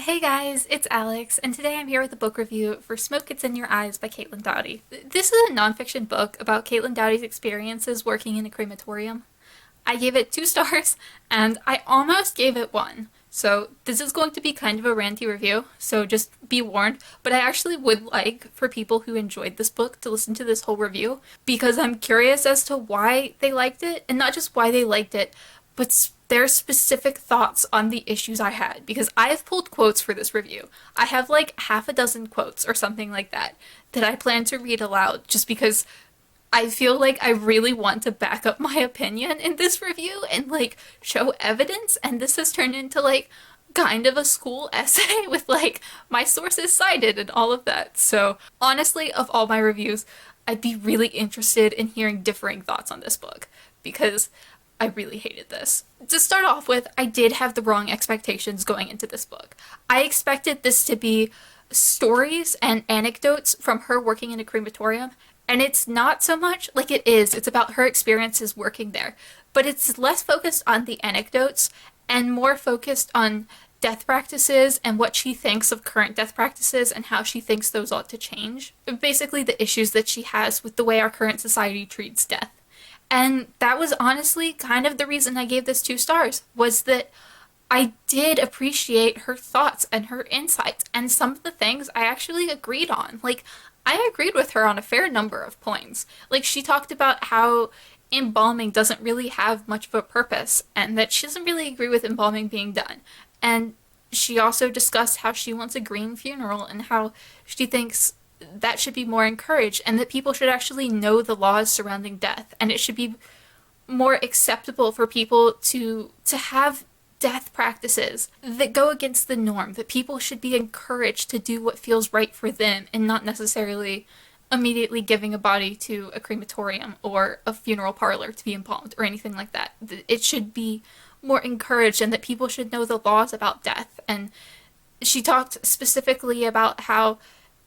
Hey guys, it's Alex, and today I'm here with a book review for Smoke Gets in Your Eyes by Caitlin Doughty. This is a nonfiction book about Caitlin Doughty's experiences working in a crematorium. I gave it 2 stars, and I almost gave it 1. So this is going to be kind of a ranty review, so just be warned. But I actually would like for people who enjoyed this book to listen to this whole review, because I'm curious as to why they liked it, and not just why they liked it, but their specific thoughts on the issues I had, because I have pulled quotes for this review. I have like half a dozen quotes or something like that I plan to read aloud just because I feel like I really want to back up my opinion in this review and like show evidence, and this has turned into like kind of a school essay with like my sources cited and all of that. So honestly, of all my reviews, I'd be really interested in hearing differing thoughts on this book because I really hated this. To start off with, I did have the wrong expectations going into this book. I expected this to be stories and anecdotes from her working in a crematorium, and it's not so much. Like, it is. It's about her experiences working there, but it's less focused on the anecdotes and more focused on death practices and what she thinks of current death practices and how she thinks those ought to change. Basically, the issues that she has with the way our current society treats death. And that was honestly kind of the reason I gave this 2 stars, was that I did appreciate her thoughts and her insights, and some of the things I actually agreed on. Like, I agreed with her on a fair number of points. Like, she talked about how embalming doesn't really have much of a purpose, and that she doesn't really agree with embalming being done. And she also discussed how she wants a green funeral and how she thinks that should be more encouraged, and that people should actually know the laws surrounding death, and it should be more acceptable for people to have death practices that go against the norm, that people should be encouraged to do what feels right for them and not necessarily immediately giving a body to a crematorium or a funeral parlor to be embalmed or anything like that. It should be more encouraged, and that people should know the laws about death. And she talked specifically about how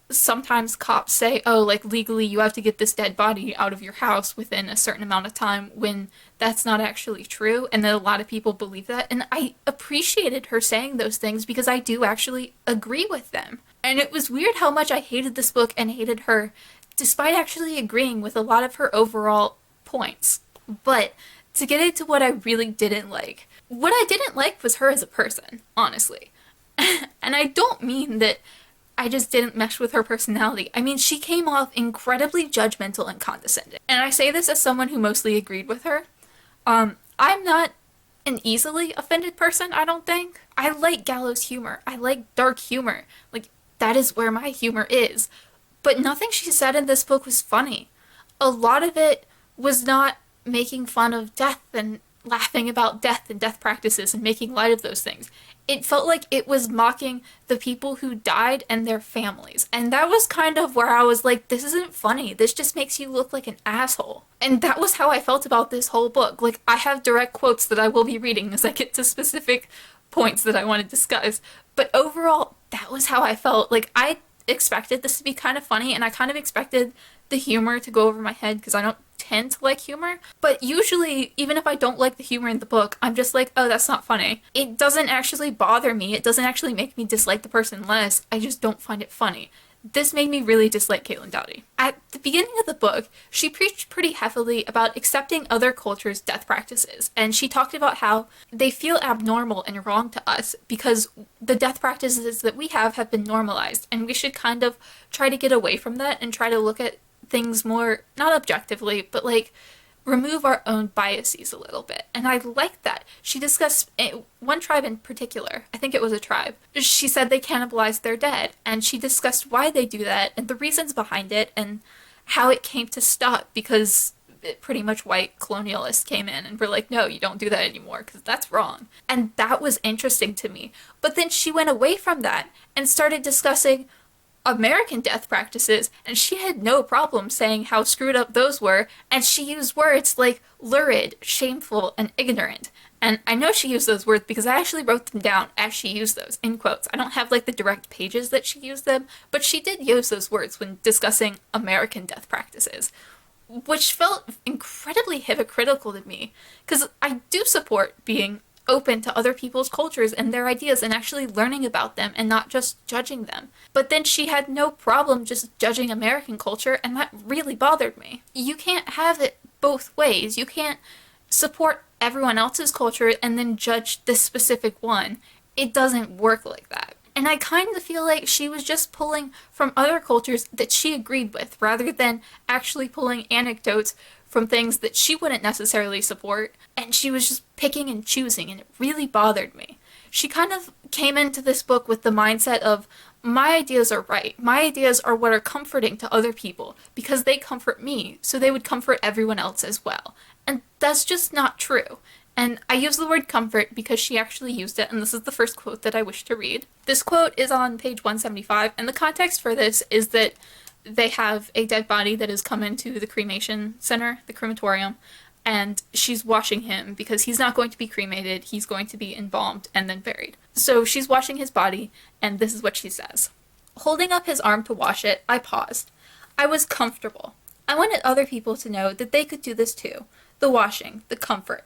sometimes cops say, oh, like, legally you have to get this dead body out of your house within a certain amount of time, when that's not actually true, and that a lot of people believe that. And I appreciated her saying those things because I do actually agree with them. And it was weird how much I hated this book and hated her, despite actually agreeing with a lot of her overall points. But to get into what I really didn't like, what I didn't like was her as a person, honestly. And I don't mean that I just didn't mesh with her personality. I mean, she came off incredibly judgmental and condescending. And I say this as someone who mostly agreed with her. I'm not an easily offended person, I don't think. I like gallows humor. I like dark humor. Like, that is where my humor is. But nothing she said in this book was funny. A lot of it was not making fun of death and laughing about death and death practices and making light of those things. It felt like it was mocking the people who died and their families. And that was kind of where I was like, this isn't funny. This just makes you look like an asshole. And that was how I felt about this whole book. Like, I have direct quotes that I will be reading as I get to specific points that I want to discuss. But overall, that was how I felt. Like, I expected this to be kind of funny, and I kind of expected the humor to go over my head because I don't tend to like humor. But usually, even if I don't like the humor in the book, I'm just like, oh, that's not funny. It doesn't actually bother me. It doesn't actually make me dislike the person less. I just don't find it funny. This made me really dislike Caitlin Doughty. At the beginning of the book, she preached pretty heavily about accepting other cultures' death practices, and she talked about how they feel abnormal and wrong to us because the death practices that we have been normalized, and we should kind of try to get away from that and try to look at things more, not objectively, but like remove our own biases a little bit. And I liked that. She discussed one tribe in particular. I think it was a tribe. She said they cannibalized their dead, and she discussed why they do that and the reasons behind it and how it came to stop, because pretty much white colonialists came in and were like, no, you don't do that anymore because that's wrong. And that was interesting to me. But then she went away from that and started discussing American death practices, and she had no problem saying how screwed up those were, and she used words like lurid, shameful, and ignorant. And I know she used those words because I actually wrote them down as she used those, in quotes. I don't have like the direct pages that she used them, but she did use those words when discussing American death practices, which felt incredibly hypocritical to me, because I do support being open to other people's cultures and their ideas and actually learning about them and not just judging them. But then she had no problem just judging American culture, and that really bothered me. You can't have it both ways. You can't support everyone else's culture and then judge this specific one. It doesn't work like that. And I kind of feel like she was just pulling from other cultures that she agreed with, rather than actually pulling anecdotes from things that she wouldn't necessarily support. And she was just picking and choosing, and it really bothered me. She kind of came into this book with the mindset of, my ideas are right. My ideas are what are comforting to other people because they comfort me, so they would comfort everyone else as well. And that's just not true. And I use the word comfort because she actually used it, and this is the first quote that I wish to read. This quote is on page 175, and the context for this is that they have a dead body that has come into the cremation center, the crematorium, and she's washing him because he's not going to be cremated, he's going to be embalmed and then buried. So she's washing his body, and this is what she says. Holding up his arm to wash it, I paused. I was comfortable. I wanted other people to know that they could do this too. The washing, the comfort.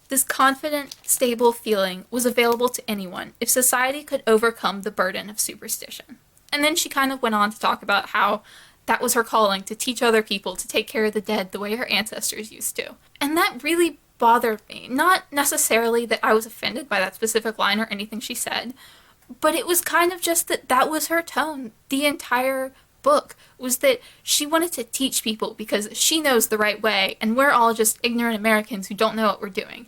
This confident, stable feeling was available to anyone if society could overcome the burden of superstition. And then she kind of went on to talk about how that was her calling, to teach other people to take care of the dead the way her ancestors used to. And that really bothered me. Not necessarily that I was offended by that specific line or anything she said, but it was kind of just that that was her tone the entire book, was that she wanted to teach people because she knows the right way, and we're all just ignorant Americans who don't know what we're doing.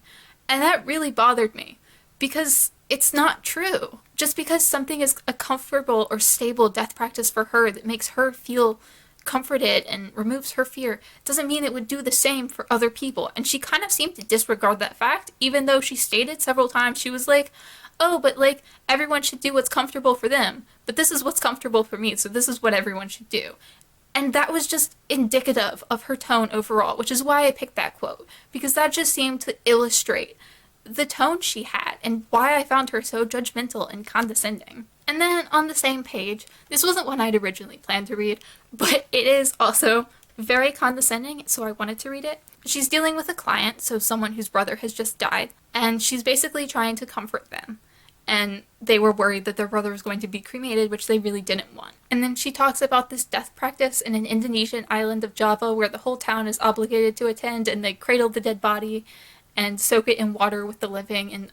And that really bothered me, because it's not true. Just because something is a comfortable or stable death practice for her that makes her feel comforted and removes her fear doesn't mean it would do the same for other people. And she kind of seemed to disregard that fact, even though she stated several times, she was like, oh, but like, everyone should do what's comfortable for them, but this is what's comfortable for me, so this is what everyone should do. And that was just indicative of her tone overall, which is why I picked that quote, because that just seemed to illustrate the tone she had and why I found her so judgmental and condescending. And then on the same page, this wasn't one I'd originally planned to read, but it is also very condescending, so I wanted to read it. She's dealing with a client, so someone whose brother has just died, and she's basically trying to comfort them. And they were worried that their brother was going to be cremated, which they really didn't want. And then she talks about this death practice in an Indonesian island of Java where the whole town is obligated to attend, and they cradle the dead body and soak it in water with the living. And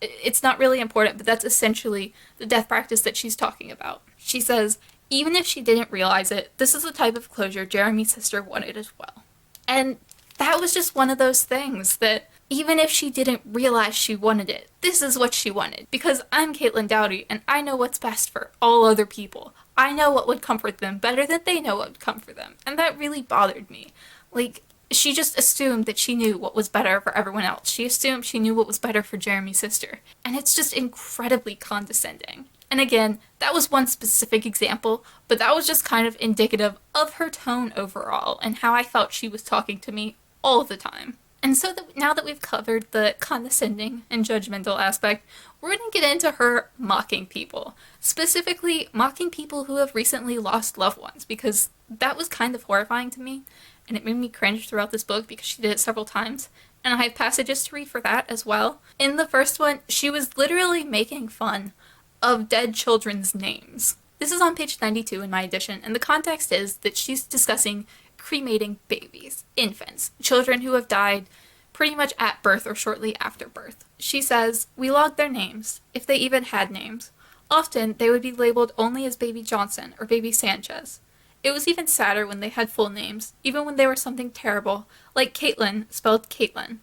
it's not really important, but that's essentially the death practice that she's talking about. She says, even if she didn't realize it, this is the type of closure Jeremy's sister wanted as well. And that was just one of those things that even if she didn't realize she wanted it, this is what she wanted. Because I'm Caitlin Doughty, and I know what's best for all other people. I know what would comfort them better than they know what would comfort them. And that really bothered me. Like, she just assumed that she knew what was better for everyone else. She assumed she knew what was better for Jeremy's sister. And it's just incredibly condescending. And again, that was one specific example, but that was just kind of indicative of her tone overall and how I felt she was talking to me all the time. And so now that we've covered the condescending and judgmental aspect, we're going to get into her mocking people. Specifically, mocking people who have recently lost loved ones, because that was kind of horrifying to me, and it made me cringe throughout this book because she did it several times. And I have passages to read for that as well. In the first one, she was literally making fun of dead children's names. This is on page 92 in my edition, and the context is that she's discussing cremating babies, infants, children who have died pretty much at birth or shortly after birth. She says, we logged their names, if they even had names. Often, they would be labeled only as Baby Johnson or Baby Sanchez. It was even sadder when they had full names, even when they were something terrible, like Caitlin, spelled Caitlin.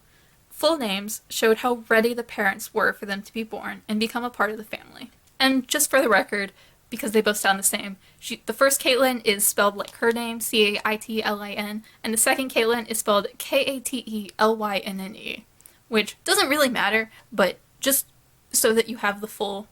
Full names showed how ready the parents were for them to be born and become a part of the family. And just for the record, because they both sound the same, the first Caitlin is spelled like her name, Caitlin, and the second Caitlin is spelled Katelynne, which doesn't really matter, but just so that you have the full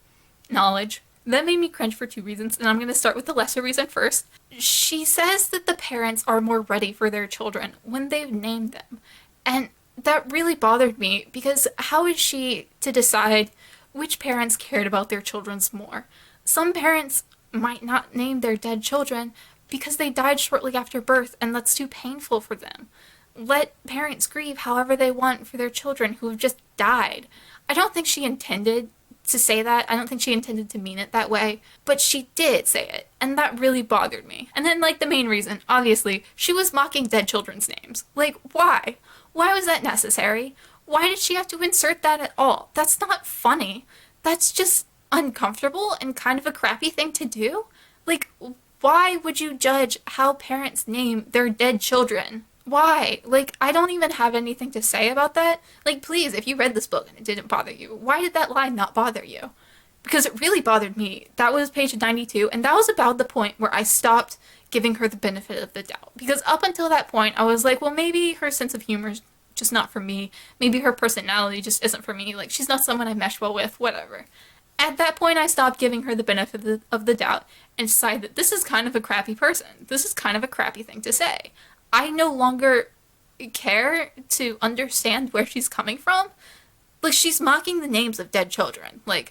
knowledge. That made me cringe for two reasons, and I'm going to start with the lesser reason first. She says that the parents are more ready for their children when they've named them, and that really bothered me, because how is she to decide which parents cared about their children's more? Some parents might not name their dead children because they died shortly after birth and that's too painful for them. Let parents grieve however they want for their children who have just died. I don't think she intended to say that. I don't think she intended to mean it that way, but she did say it, and that really bothered me. And then, like, the main reason, obviously, she was mocking dead children's names. Like, why? Why was that necessary? Why did she have to insert that at all? That's not funny. That's just uncomfortable and kind of a crappy thing to do. Like, why would you judge how parents name their dead children? Why? Like, I don't even have anything to say about that. Like, please, if you read this book and it didn't bother you, why did that line not bother you? Because it really bothered me. That was page 92, and that was about the point where I stopped giving her the benefit of the doubt. Because up until that point, I was like, well, maybe her sense of humor is just not for me. Maybe her personality just isn't for me. Like, she's not someone I mesh well with, whatever. At that point, I stopped giving her the benefit of the doubt and decided that this is kind of a crappy person. This is kind of a crappy thing to say. I no longer care to understand where she's coming from. Like, she's mocking the names of dead children. Like,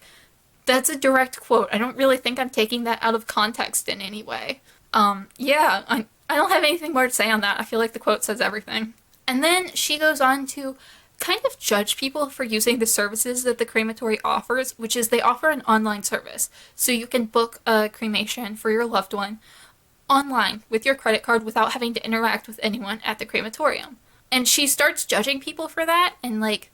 that's a direct quote. I don't really think I'm taking that out of context in any way. Yeah, I don't have anything more to say on that. I feel like the quote says everything. And then she goes on to kind of judge people for using the services that the crematory offers, which is they offer an online service. So you can book a cremation for your loved one online with your credit card without having to interact with anyone at the crematorium. And she starts judging people for that and, like,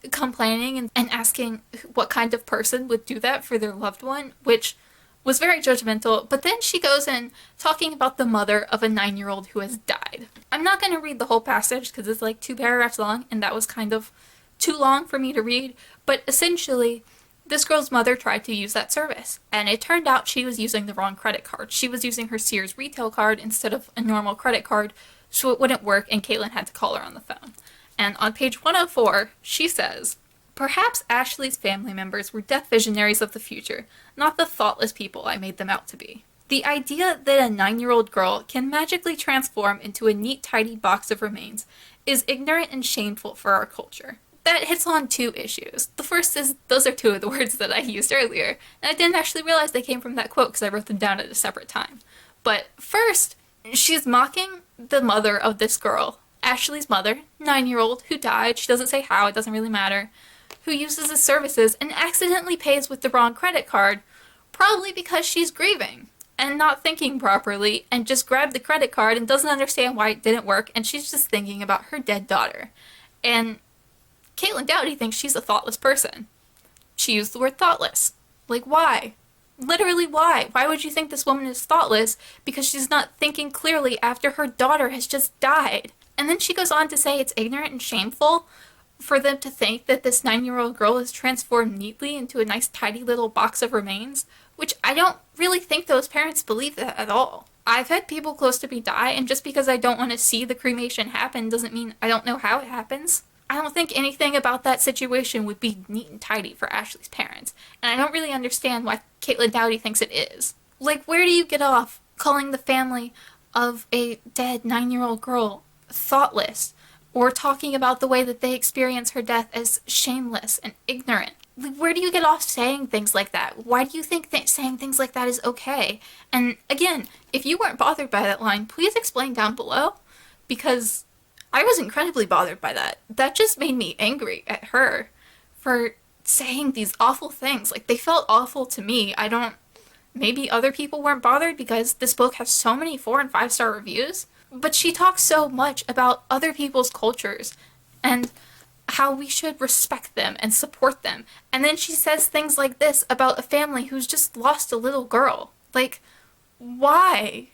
complaining and asking what kind of person would do that for their loved one, which was very judgmental. But then she goes in talking about the mother of a 9-year-old who has died. I'm not going to read the whole passage because it's like 2 paragraphs long, and that was kind of too long for me to read. But essentially, this girl's mother tried to use that service, and it turned out she was using the wrong credit card. She was using her Sears retail card instead of a normal credit card, so it wouldn't work, and Caitlin had to call her on the phone. And on page 104, she says, "Perhaps Ashley's family members were death visionaries of the future, not the thoughtless people I made them out to be. The idea that a 9-year-old girl can magically transform into a neat, tidy box of remains is ignorant and shameful for our culture." That hits on 2 issues. The first is, those are 2 of the words that I used earlier, and I didn't actually realize they came from that quote because I wrote them down at a separate time. But first, she's mocking the mother of this girl, Ashley's mother, 9-year-old, who died. She doesn't say how, it doesn't really matter, who uses the services and accidentally pays with the wrong credit card, probably because she's grieving and not thinking properly and just grabbed the credit card and doesn't understand why it didn't work, and she's just thinking about her dead daughter. And Caitlin Doughty thinks she's a thoughtless person. She used the word thoughtless. Like, why? Literally, why? Why would you think this woman is thoughtless? Because she's not thinking clearly after her daughter has just died. And then she goes on to say it's ignorant and shameful for them to think that this 9-year-old girl is transformed neatly into a nice tidy little box of remains, which I don't really think those parents believe that at all. I've had people close to me die, and just because I don't want to see the cremation happen doesn't mean I don't know how it happens. I don't think anything about that situation would be neat and tidy for Ashley's parents, and I don't really understand why Caitlin Doughty thinks it is. Like, where do you get off calling the family of a dead 9-year-old girl thoughtless, or talking about the way that they experience her death as shameless and ignorant? Like, where do you get off saying things like that? Why do you think that saying things like that is okay? And again, if you weren't bothered by that line, please explain down below, because I was incredibly bothered by that. That just made me angry at her for saying these awful things. Like, they felt awful to me. Maybe other people weren't bothered because this book has so many 4 and 5-star reviews, but she talks so much about other people's cultures and how we should respect them and support them. And then she says things like this about a family who's just lost a little girl. Like, why?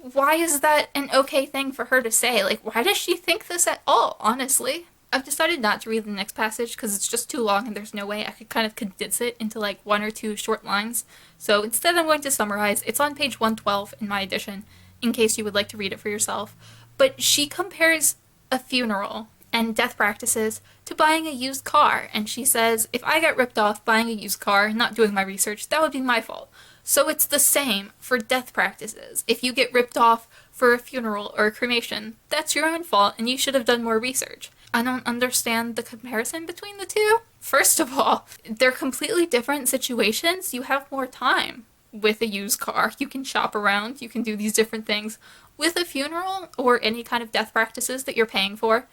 Why is that an okay thing for her to say? Like, why does she think this at all, honestly? I've decided not to read the next passage because it's just too long and there's no way I could kind of condense it into like 1 or 2 short lines. So instead I'm going to summarize. It's on page 112 in my edition, in case you would like to read it for yourself. But she compares a funeral and death practices to buying a used car, and she says, if I got ripped off buying a used car, not doing my research, that would be my fault. So it's the same for death practices. If you get ripped off for a funeral or a cremation, that's your own fault and you should have done more research. I don't understand the comparison between the 2. First of all, they're completely different situations. You have more time with a used car. You can shop around, you can do these different things. With a funeral or any kind of death practices that you're paying for,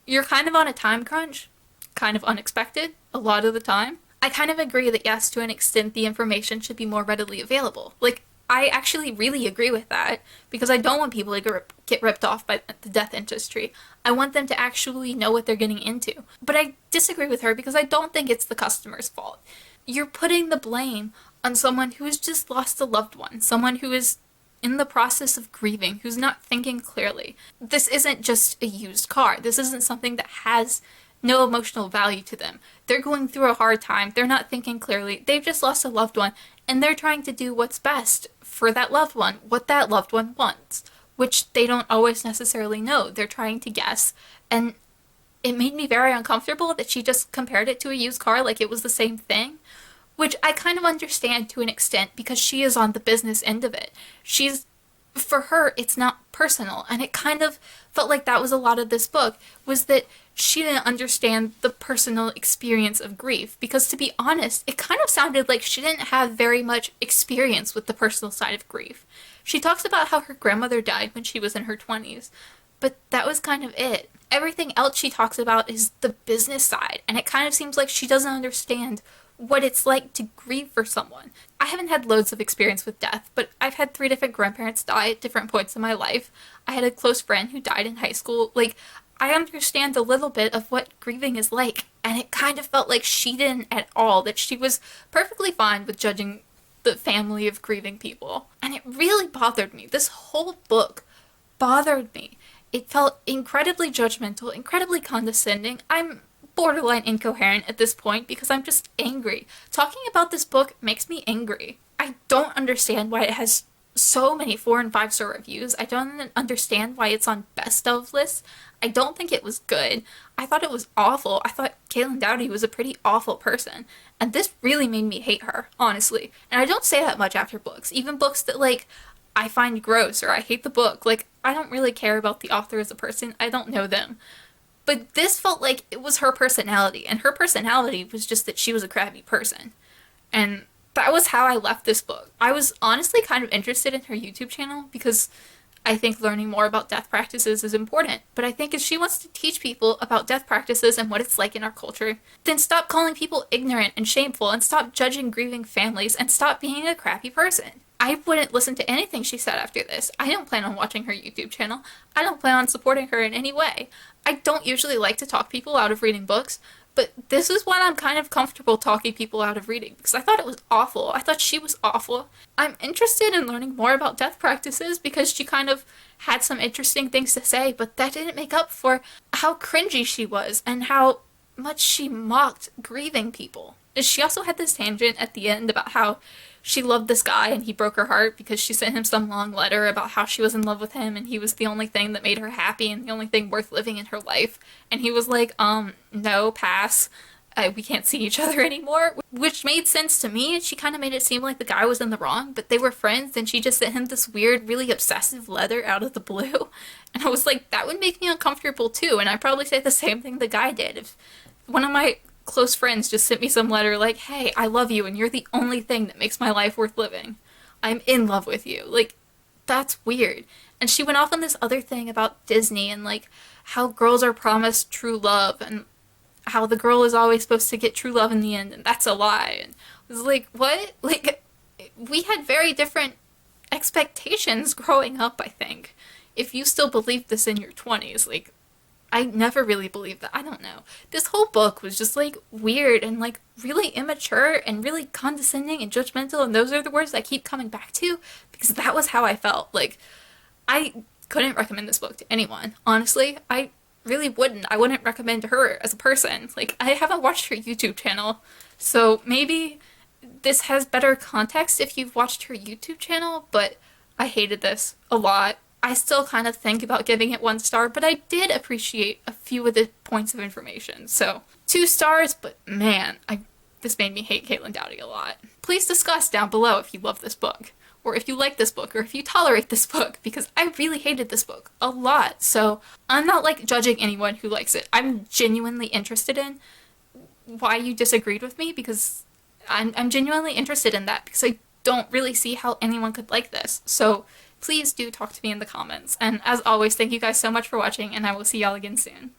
you're kind of on a time crunch. kind of unexpected a lot of the time. I kind of agree that yes, to an extent, the information should be more readily available. Like, I actually really agree with that because I don't want people to get ripped off by the death industry. I want them to actually know what they're getting into. But I disagree with her because I don't think it's the customer's fault. You're putting the blame on someone who has just lost a loved one, someone who is in the process of grieving, who's not thinking clearly. This isn't just a used car. This isn't something that has no emotional value to them. They're going through a hard time. They're not thinking clearly. They've just lost a loved one, and they're trying to do what's best for that loved one, what that loved one wants, which they don't always necessarily know. They're trying to guess, and it made me very uncomfortable that she just compared it to a used car like it was the same thing, which I kind of understand to an extent because she is on the business end of it. For her, it's not personal, and it kind of felt like that was a lot of this book, was that she didn't understand the personal experience of grief, because to be honest, it kind of sounded like she didn't have very much experience with the personal side of grief. She talks about how her grandmother died when she was in her 20s, but that was kind of it. Everything else she talks about is the business side, and it kind of seems like she doesn't understand what it's like to grieve for someone. I haven't had loads of experience with death, but I've had 3 different grandparents die at different points in my life. I had a close friend who died in high school. Like, I understand a little bit of what grieving is like, and it kind of felt like she didn't at all, that she was perfectly fine with judging the family of grieving people. And it really bothered me. This whole book bothered me. It felt incredibly judgmental, incredibly condescending. I'm borderline incoherent at this point because I'm just angry. Talking about this book makes me angry. I don't understand why it has so many 4 and 5-star reviews. I don't understand why it's on best of lists. I don't think it was good. I thought it was awful. I thought Caitlin Doughty was a pretty awful person. And this really made me hate her, honestly. And I don't say that much after books. Even books that, like, I find gross or I hate the book. Like, I don't really care about the author as a person. I don't know them. But this felt like it was her personality, and her personality was just that she was a crappy person. And that was how I left this book. I was honestly kind of interested in her YouTube channel because I think learning more about death practices is important. But I think if she wants to teach people about death practices and what it's like in our culture, then stop calling people ignorant and shameful, and stop judging grieving families, and stop being a crappy person. I wouldn't listen to anything she said after this. I don't plan on watching her YouTube channel. I don't plan on supporting her in any way. I don't usually like to talk people out of reading books, but this is one I'm kind of comfortable talking people out of reading because I thought it was awful. I thought she was awful. I'm interested in learning more about death practices because she kind of had some interesting things to say, but that didn't make up for how cringy she was and how much she mocked grieving people. She also had this tangent at the end about how she loved this guy and he broke her heart because she sent him some long letter about how she was in love with him and he was the only thing that made her happy and the only thing worth living in her life. And he was like, no, pass. We can't see each other anymore, which made sense to me. She kind of made it seem like the guy was in the wrong, but they were friends, and she just sent him this weird, really obsessive letter out of the blue. And I was like, that would make me uncomfortable too, and I'd probably say the same thing the guy did. If one of my close friends just sent me some letter like, hey, I love you, and you're the only thing that makes my life worth living. I'm in love with you. Like, that's weird. And she went off on this other thing about Disney and, like, how girls are promised true love and how the girl is always supposed to get true love in the end, and that's a lie. And I was like, what? Like, we had very different expectations growing up, I think. If you still believe this in your 20s, like, I never really believed that. I don't know. This whole book was just, like, weird and, like, really immature and really condescending and judgmental, and those are the words I keep coming back to because that was how I felt. Like, I couldn't recommend this book to anyone. Honestly, I really wouldn't. I wouldn't recommend her as a person. Like, I haven't watched her YouTube channel, so maybe this has better context if you've watched her YouTube channel, but I hated this a lot. I still kind of think about giving it 1 star, but I did appreciate a few of the points of information. So 2 stars, but man, this made me hate Caitlin Doughty a lot. Please discuss down below if you love this book, or if you like this book, or if you tolerate this book, because I really hated this book a lot. So I'm not, like, judging anyone who likes it. I'm genuinely interested in why you disagreed with me, because I'm genuinely interested in that, because I don't really see how anyone could like this. So please do talk to me in the comments. And as always, thank you guys so much for watching, and I will see y'all again soon.